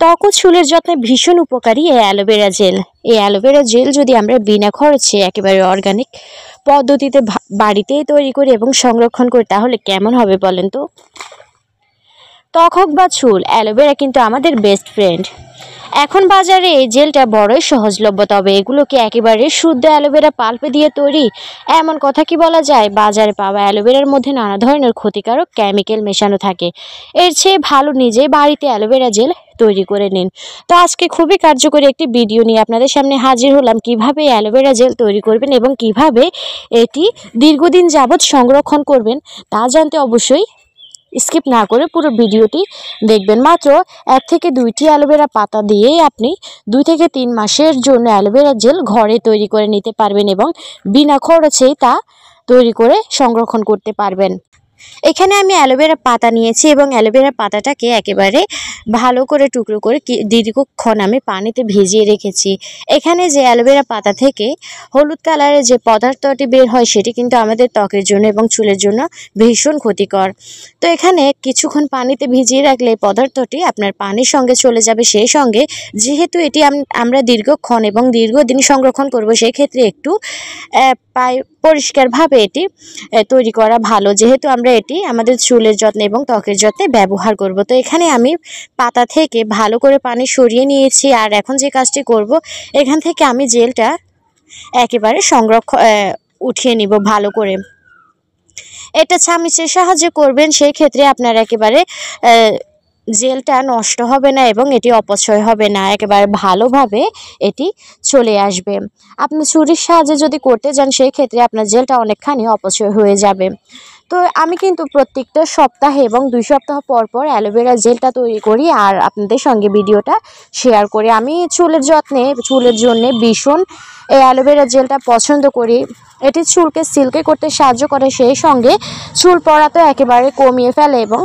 ত্বক ও চুলের যত্নে ভীষণ উপকারী এই অ্যালোভেরা জেল। এই অ্যালোভেরা জেল যদি আমরা বিনা খরচে একেবারে অর্গানিক পদ্ধতিতে বাড়িতেই তৈরি করি এবং সংরক্ষণ করি তাহলে কেমন হবে বলেন তো? ত্বক হোক বা চুল, অ্যালোভেরা কিন্তু আমাদের বেস্ট ফ্রেন্ড। এখন বাজারে এই জেলটা বড়ই সহজলভ্য, তবে এগুলোকে একেবারে শুদ্ধ অ্যালোভেরা পাল্পে দিয়ে তৈরি এমন কথা কি বলা যায়? বাজারে পাওয়া অ্যালোভেরার মধ্যে নানা ধরনের ক্ষতিকারক কেমিক্যাল মেশানো থাকে। এর চেয়ে ভালো নিজেই বাড়িতে অ্যালোভেরা জেল তৈরি করে নিন। তো আজকে খুবই কার্যকরী একটি ভিডিও নিয়ে আপনাদের সামনে হাজির হলাম, কিভাবে অ্যালোভেরা জেল তৈরি করবেন এবং কিভাবে এটি দীর্ঘদিন যাবৎ সংরক্ষণ করবেন তা জানতে অবশ্যই স্কিপ না করে পুরো ভিডিওটি দেখবেন। মাত্র 1 থেকে 2টি অ্যালোভেরা পাতা দিয়েই আপনি 2 থেকে 3 মাসের জন্য অ্যালোভেরা জেল ঘরে তৈরি করে নিতে পারবেন এবং বিনা খরচেই তা তৈরি করে সংরক্ষণ করতে পারবেন। এখানে আমি অ্যালোভেরা পাতা নিয়েছি এবং অ্যালোভেরা পাতাটাকে একেবারে ভালো করে টুকরো করে দীর্ঘক্ষণ আমি পানিতে ভিজিয়ে রেখেছি। এখানে যে অ্যালোভেরা পাতা থেকে হলুদ কালারের যে পদার্থটি বের হয় সেটি কিন্তু আমাদের ত্বকের জন্য এবং চুলের জন্য ভীষণ ক্ষতিকর। তো এখানে কিছুক্ষণ পানিতে ভিজিয়ে রাখলে পদার্থটি আপনার পানির সঙ্গে চলে যাবে। সেই সঙ্গে যেহেতু এটি আমরা দীর্ঘক্ষণ এবং দীর্ঘদিন সংরক্ষণ করব, সেক্ষেত্রে একটু পরিষ্কারভাবে এটি তৈরি করা ভালো, যেহেতু আমরা এটি আমাদের চুলের যত্নে এবং ত্বকের যত্নে ব্যবহার করব। তো এখানে আমি পাতা থেকে ভালো করে পানি সরিয়ে নিয়েছি। আর এখন যে কাজটি করব, এখান থেকে আমি জেলটা একেবারে উঠিয়ে নিব ভালো করে। এটা চামচের সাহায্যে করবেন, সেই ক্ষেত্রে আপনার একেবারে জেলটা নষ্ট হবে না এবং এটি অপচয় হবে না, একেবারে ভালোভাবে এটি চলে আসবে। আপনি ছুরির সাহায্যে যদি করতে যান সেই ক্ষেত্রে আপনার জেলটা অনেকখানি অপচয় হয়ে যাবে। তো আমি কিন্তু প্রত্যেকটা সপ্তাহে এবং 2 সপ্তাহ পর পর অ্যালোভেরা জেলটা তৈরি করি আর আপনাদের সঙ্গে ভিডিওটা শেয়ার করি। আমি চুলের জন্য ভীষণ এই অ্যালোভেরা জেলটা পছন্দ করি। এটি চুলকে সিল্কি করতে সাহায্য করে, সেই সঙ্গে চুল পড়া তো একেবারে কমিয়ে ফেলে এবং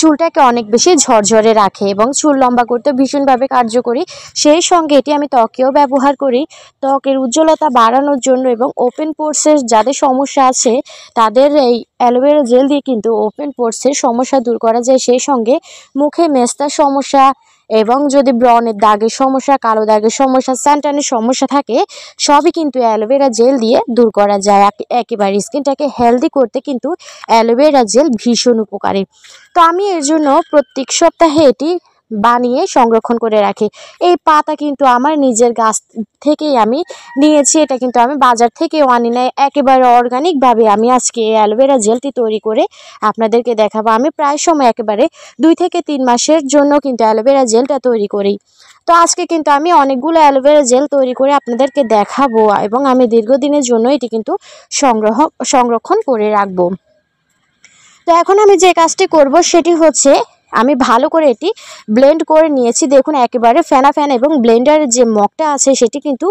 চুলটাকে অনেক বেশি ঝরঝরে রাখে এবং চুল লম্বা করতে ভীষণভাবে কার্যকরী। সেই সঙ্গে এটি আমি ত্বকেও ব্যবহার করি, ত্বকের উজ্জ্বলতা বাড়ানোর জন্য এবং ওপেন পোরসের যাদের সমস্যা আছে তাদের এই অ্যালোভেরা জেল দিয়ে কিন্তু ওপেন পোরসের সমস্যা দূর করা যায়। সেই সঙ্গে মুখে মেস্তার সমস্যা এবং যদি ব্রণের দাগের সমস্যা, কালো দাগের সমস্যা, সানট্যানের সমস্যা থাকে, সবই কিন্তু অ্যালোভেরা জেল দিয়ে দূর করা যায়। একেবারে স্কিনটাকে হেলদি করতে কিন্তু অ্যালোভেরা জেল ভীষণ উপকারী। তো আমি এর জন্য প্রত্যেক সপ্তাহে এটি বানিয়ে সংরক্ষণ করে রাখি। এই পাতা কিন্তু আমার নিজের গাছ থেকেই আমি নিয়েছি, এটা কিন্তু আমি বাজার থেকেও আনি না, একেবারে অর্গানিকভাবে আমি আজকে এই অ্যালোভেরা জেলটি তৈরি করে আপনাদেরকে দেখাবো। আমি প্রায় সময় একেবারে 2 থেকে 3 মাসের জন্য কিন্তু অ্যালোভেরা জেলটা তৈরি করি। তো আজকে কিন্তু আমি অনেকগুলো অ্যালোভেরা জেল তৈরি করে আপনাদেরকে দেখাবো এবং আমি দীর্ঘদিনের জন্য এটি কিন্তু সংরক্ষণ করে রাখবো। তো এখন আমি যে কাজটি করব সেটি হচ্ছে, আমি ভালো করে এটি ব্লেন্ড করে নিয়েছি। দেখুন একেবারে ফেনা এবং ব্লেন্ডারের যে মগটা আছে সেটি কিন্তু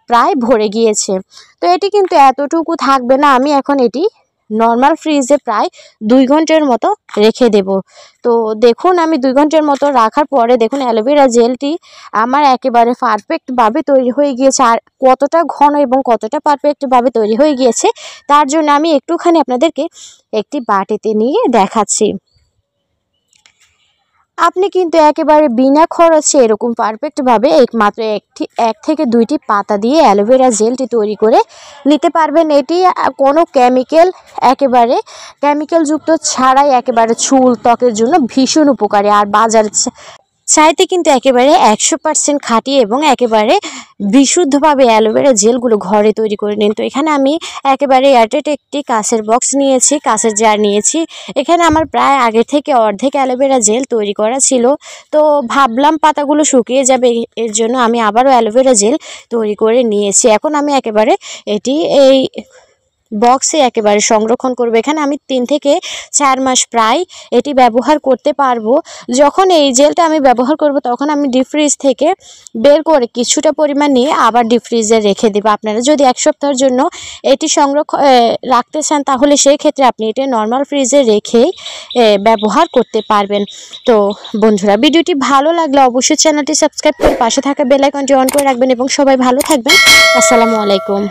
প্রায় ভরে গিয়েছে। তো এটি কিন্তু এতটুকু থাকবে না, আমি এখন এটি নর্মাল ফ্রিজে প্রায় 2 ঘন্টার মতো রেখে দেব। তো দেখুন আমি 2 ঘন্টার মতো রাখার পরে দেখুন অ্যালোভেরা জেলটি আমার একেবারে পারফেক্টভাবে তৈরি হয়ে গিয়েছে। আর কতটা ঘন এবং কতটা পারফেক্টভাবে তৈরি হয়ে গিয়েছে তার জন্য আমি একটুখানি আপনাদেরকে একটি বাটিতে নিয়ে দেখাচ্ছি। আপনি কিন্তু একেবারে বিনা খরচে এরকম পারফেক্টভাবে মাত্র 1 থেকে 2টি পাতা দিয়ে অ্যালোভেরা জেলটি তৈরি করে নিতে পারবেন। এটি কোনো একেবারে কেমিক্যালযুক্ত ছাড়াই একেবারে চুল ত্বকের জন্য ভীষণ উপকারী। আর বাজার চাইতে কিন্তু একেবারে 100% খাঁটি এবং একেবারে বিশুদ্ধভাবে অ্যালোভেরা জেলগুলো ঘরে তৈরি করে নিন। তো এখানে আমি একেবারে এয়ারটাইট একটি কাঁচের বক্স নিয়েছি, কাঁচের জার নিয়েছি। এখানে আমার প্রায় আগে থেকে অর্ধেক অ্যালোভেরা জেল তৈরি করা ছিল। তো ভাবলাম পাতাগুলো শুকিয়ে যাবে, এর জন্য আমি আবারও অ্যালোভেরা জেল তৈরি করে নিয়েছি। এখন আমি একেবারে এটি এই বক্সে একেবারে সংরক্ষণ করব। এখানে আমি 3 থেকে 4 মাস প্রায় এটি ব্যবহার করতে পারবো। যখন এই জেলটা আমি ব্যবহার করব তখন আমি ডিপ ফ্রিজ থেকে বের করে কিছুটা পরিমাণ নিয়ে আবার ডিপ ফ্রিজে রেখে দেব। আপনারা যদি 1 সপ্তাহের জন্য এটি রাখতে চান তাহলে সেই ক্ষেত্রে আপনি এটা নর্মাল ফ্রিজে রেখেই ব্যবহার করতে পারবেন। তো বন্ধুরা, ভিডিওটি ভালো লাগলে অবশ্যই চ্যানেলটি সাবস্ক্রাইব করে পাশে থাকা বেল আইকনটি অন করে রাখবেন এবং সবাই ভালো থাকবেন। আসসালামু আলাইকুম।